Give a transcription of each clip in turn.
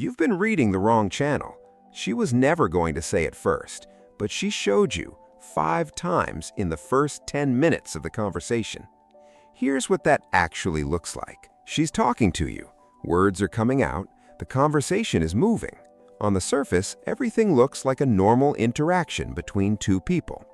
You've been reading the wrong channel. She was never going to say it first, but she showed you 5 times in the first 10 minutes of the conversation. Here's what that actually looks like. She's talking to you. Words are coming out. The conversation is moving. On the surface, everything looks like a normal interaction between two people.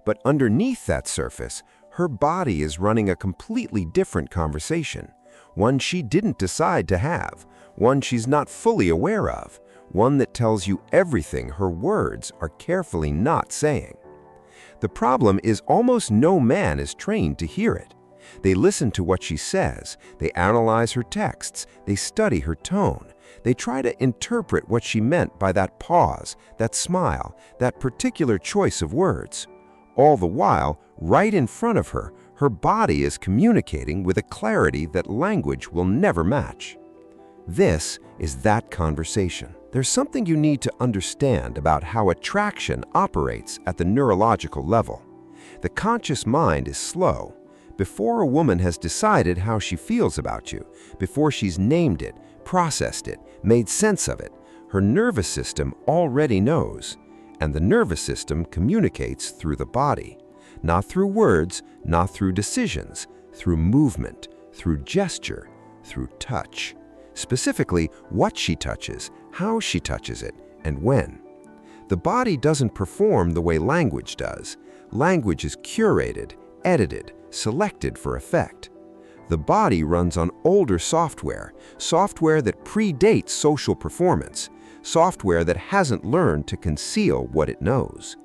But underneath that surface, her body is running a completely different conversation, one she didn't decide to have, one she's not fully aware of, one that tells you everything her words are carefully not saying. The problem is almost no man is trained to hear it. They listen to what she says, they analyze her texts, they study her tone, they try to interpret what she meant by that pause, that smile, that particular choice of words. All the while, right in front of her, her body is communicating with a clarity that language will never match. This is that conversation. There's something you need to understand about how attraction operates at the neurological level. The conscious mind is slow. Before a woman has decided how she feels about you, before she's named it, processed it, made sense of it, her nervous system already knows. And the nervous system communicates through the body. Not through words, not through decisions, through movement, through gesture, through touch. Specifically, what she touches, how she touches it, and when. The body doesn't perform the way language does. Language is curated, edited, selected for effect. The body runs on older software, software that predates social performance, software that hasn't learned to conceal what it knows.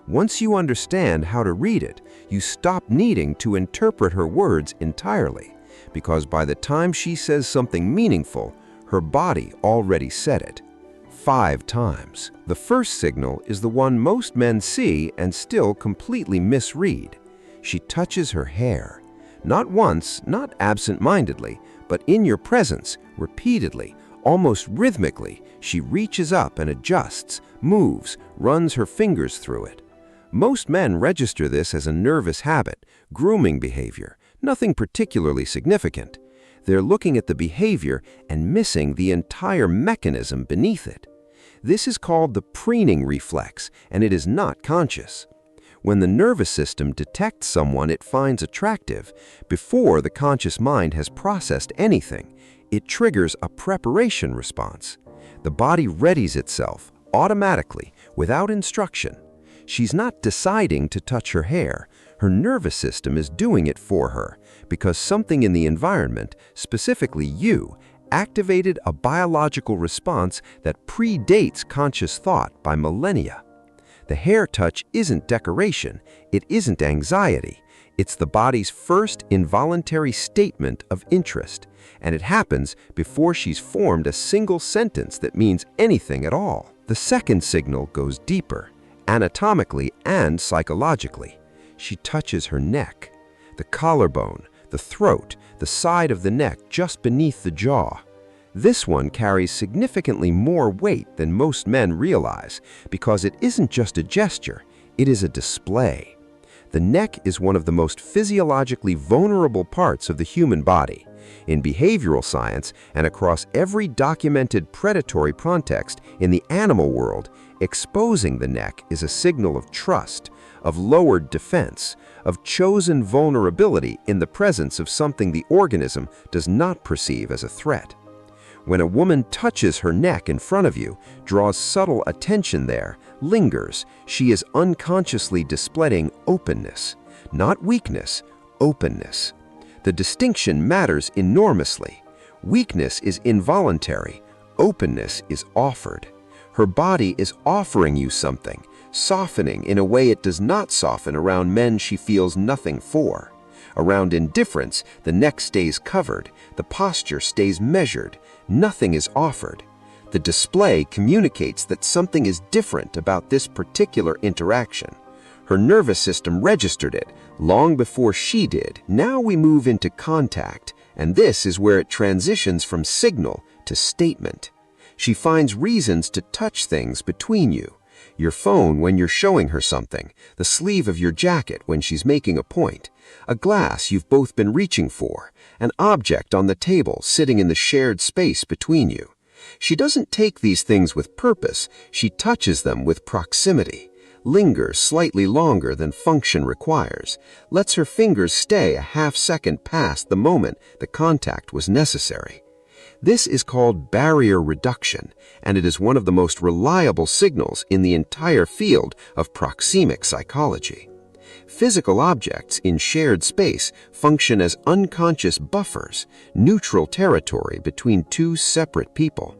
Once you understand how to read it, you stop needing to interpret her words entirely, because by the time she says something meaningful, her body already said it. 5 times. The first signal is the one most men see and still completely misread. She touches her hair. Not once, not absent-mindedly, but in your presence, repeatedly, almost rhythmically, she reaches up and adjusts, moves, runs her fingers through it. Most men register this as a nervous habit, grooming behavior, nothing particularly significant. They're looking at the behavior and missing the entire mechanism beneath it. This is called the preening reflex, and it is not conscious. When the nervous system detects someone it finds attractive, before the conscious mind has processed anything, it triggers a preparation response. The body readies itself, automatically, without instruction. She's not deciding to touch her hair. Her nervous system is doing it for her, because something in the environment, specifically you, activated a biological response that predates conscious thought by millennia. The hair touch isn't decoration, it isn't anxiety. It's the body's first involuntary statement of interest, and it happens before she's formed a single sentence that means anything at all. The second signal goes deeper, anatomically and psychologically. She touches her neck, the collarbone, the throat, the side of the neck just beneath the jaw. This one carries significantly more weight than most men realize because it isn't just a gesture, it is a display. The neck is one of the most physiologically vulnerable parts of the human body. In behavioral science and across every documented predatory context in the animal world, exposing the neck is a signal of trust, of lowered defense, of chosen vulnerability in the presence of something the organism does not perceive as a threat. When a woman touches her neck in front of you, draws subtle attention there, lingers, she is unconsciously displaying openness. Not weakness, openness. The distinction matters enormously. Weakness is involuntary, openness is offered. Her body is offering you something, softening in a way it does not soften around men she feels nothing for. Around indifference, the neck stays covered, the posture stays measured, nothing is offered. The display communicates that something is different about this particular interaction. Her nervous system registered it long before she did. Now we move into contact, and this is where it transitions from signal to statement. She finds reasons to touch things between you. Your phone when you're showing her something, the sleeve of your jacket when she's making a point, a glass you've both been reaching for, an object on the table sitting in the shared space between you. She doesn't take these things with purpose, she touches them with proximity, lingers slightly longer than function requires, lets her fingers stay a half-second past the moment the contact was necessary. This is called barrier reduction, and it is one of the most reliable signals in the entire field of proxemic psychology. Physical objects in shared space function as unconscious buffers, neutral territory between two separate people.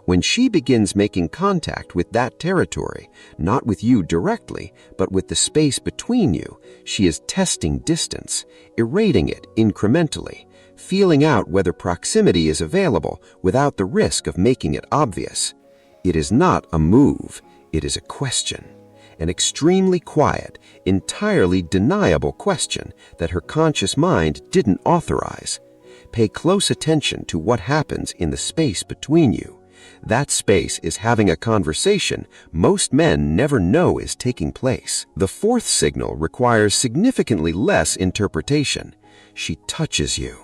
When she begins making contact with that territory, not with you directly, but with the space between you, she is testing distance, erasing it incrementally, feeling out whether proximity is available without the risk of making it obvious. It is not a move, it is a question. An extremely quiet, entirely deniable question that her conscious mind didn't authorize. Pay close attention to what happens in the space between you. That space is having a conversation most men never know is taking place. The fourth signal requires significantly less interpretation. She touches you.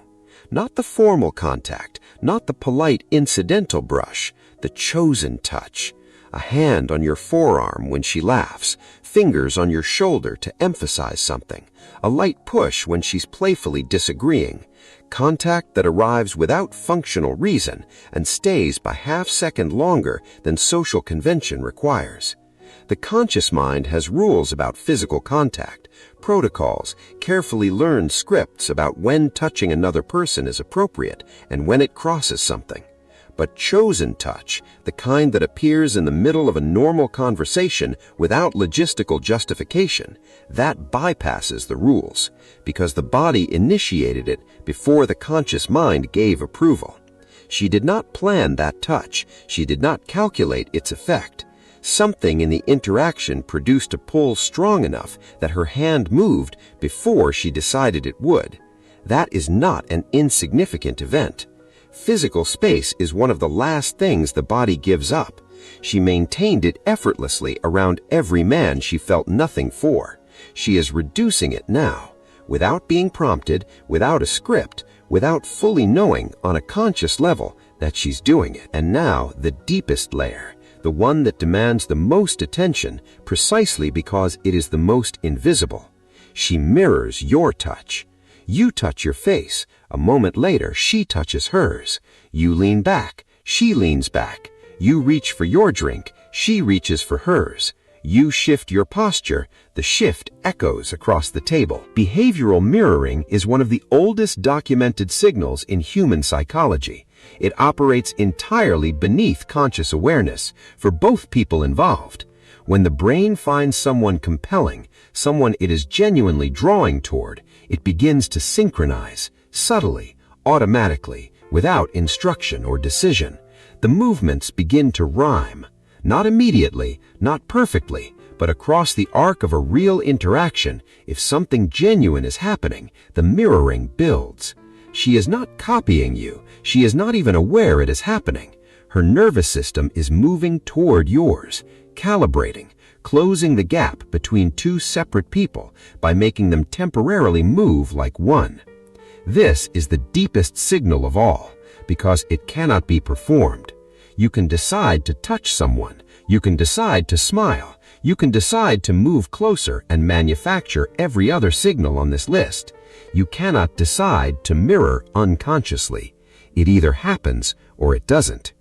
Not the formal contact, not the polite incidental brush, the chosen touch. A hand on your forearm when she laughs, fingers on your shoulder to emphasize something, a light push when she's playfully disagreeing. Contact that arrives without functional reason and stays by half-second longer than social convention requires. The conscious mind has rules about physical contact, protocols, carefully learned scripts about when touching another person is appropriate and when it crosses something. But chosen touch, the kind that appears in the middle of a normal conversation without logistical justification, that bypasses the rules, because the body initiated it before the conscious mind gave approval. She did not plan that touch, she did not calculate its effect. Something in the interaction produced a pull strong enough that her hand moved before she decided it would. That is not an insignificant event. Physical space is one of the last things the body gives up. She maintained it effortlessly around every man she felt nothing for. She is reducing it now, without being prompted, without a script, without fully knowing on a conscious level that she's doing it. And now the deepest layer, the one that demands the most attention precisely because it is the most invisible. She mirrors your touch. You touch your face. A moment later, she touches hers. You lean back. She leans back. You reach for your drink. She reaches for hers. You shift your posture. The shift echoes across the table. Behavioral mirroring is one of the oldest documented signals in human psychology. It operates entirely beneath conscious awareness for both people involved. When the brain finds someone compelling, someone it is genuinely drawing toward, it begins to synchronize, subtly, automatically, without instruction or decision. The movements begin to rhyme, not immediately, not perfectly, but across the arc of a real interaction. If something genuine is happening, the mirroring builds. She is not copying you. She is not even aware it is happening. Her nervous system is moving toward yours, calibrating, closing the gap between two separate people by making them temporarily move like one. This is the deepest signal of all, because it cannot be performed. You can decide to touch someone. You can decide to smile. You can decide to move closer and manufacture every other signal on this list. You cannot decide to mirror unconsciously. It either happens or it doesn't.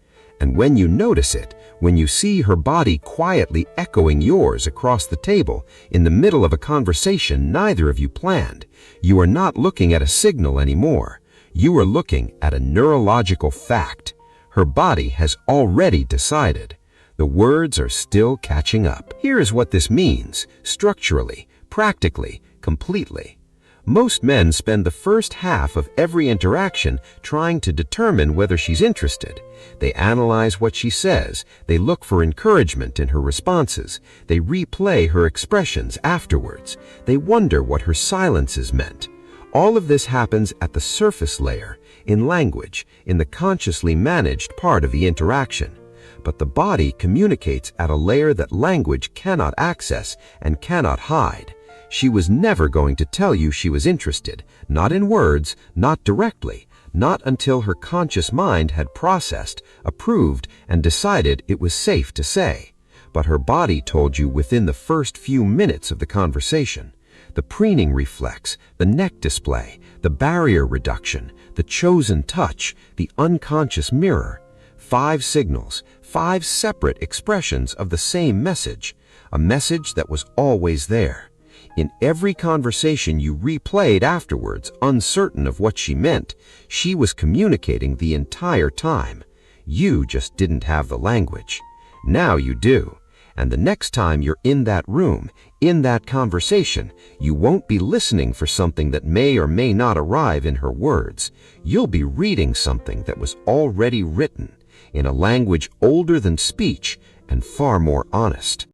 And when you notice it, when you see her body quietly echoing yours across the table in the middle of a conversation neither of you planned, you are not looking at a signal anymore. You are looking at a neurological fact. Her body has already decided. The words are still catching up. Here is what this means, structurally, practically, completely. Most men spend the first half of every interaction trying to determine whether she's interested. They analyze what she says. They look for encouragement in her responses. They replay her expressions afterwards. They wonder what her silences meant. All of this happens at the surface layer, in language, in the consciously managed part of the interaction. But the body communicates at a layer that language cannot access and cannot hide. She was never going to tell you she was interested, not in words, not directly, not until her conscious mind had processed, approved, and decided it was safe to say. But her body told you within the first few minutes of the conversation. The preening reflex, the neck display, the barrier reduction, the chosen touch, the unconscious mirror. 5 signals, 5 separate expressions of the same message, a message that was always there. In every conversation you replayed afterwards, uncertain of what she meant, she was communicating the entire time. You just didn't have the language. Now you do. And the next time you're in that room, in that conversation, you won't be listening for something that may or may not arrive in her words. You'll be reading something that was already written, in a language older than speech and far more honest.